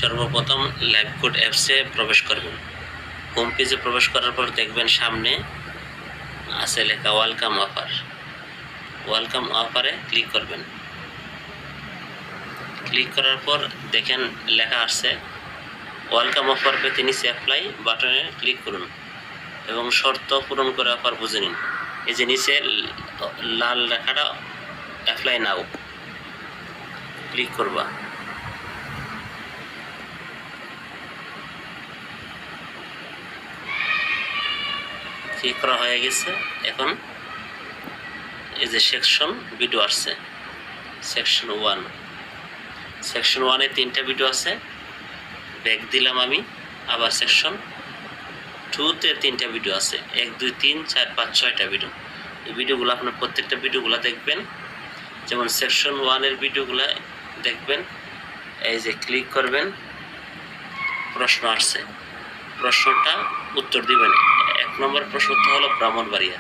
সর্বপ্রথম live code অ্যাপসে প্রবেশ করবেন। হোম পেজে প্রবেশ করার পর দেখবেন সামনে আছে লেখা ওয়েলকাম অফার। ওয়েলকাম অফারে ক্লিক করবেন। ক্লিক করার পর দেখেন লেখা আসছে ওয়েলকাম অফার পেতে নিচে অ্যাপ্লাই বাটনে ক্লিক করুন এবং শর্ত পূরণ করে অফার বুঝে নিন। এই যে নিচে লাল লেখাটা অ্যাপ্লাই নাও ক্লিক করবা। ক্লিক করা হয়ে গেছে। এখন এই যে সেকশন ভিডিও আসছে, সেকশন 1। সেকশন 1-এ 3টা ভিডিও আছে। ব্যাক দিলাম আমি, আবার সেকশন 2-তে 3টা ভিডিও আছে। 1 2 3 4 5 6টা ভিডিও। এই ভিডিওগুলো আপনার প্রত্যেকটা ভিডিওগুলো দেখবেন। যেমন সেকশন 1-এর ভিডিওগুলো দেখবেন, এই যে ক্লিক করবেন, প্রশ্ন আসছে, প্রশ্নটা উত্তর দিবেন। 1 নম্বর প্রশ্ন উত্তর হলো ব্রাহ্মণবাড়িয়া,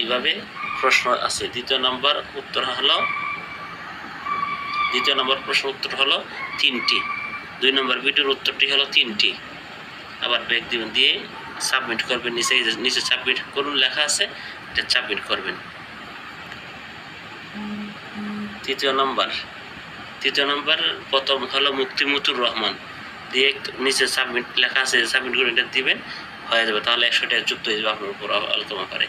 এইভাবে প্রশ্ন আছে। দ্বিতীয় নম্বর প্রশ্ন উত্তর হলো 3টি। 2 নম্বর ভিডিওর উত্তরটি হলো 3টি। আবার ব্যাক দিবেন, দিয়ে সাবমিট করবেন। নিচে সাবমিট করুন লেখা আছে, এটা সাবমিট করবেন। তৃতীয় নম্বর প্রথম হলো মুক্তিমুতুর রহমান, দিয়ে নিচে সাবমিট লেখা আছে, সাবমিট করে এটা দিবেন, হয়ে যাবে। তাহলে 100 টাকা যুক্ত হয়ে যাবে আপনার উপর ওয়েলকাম অফারে।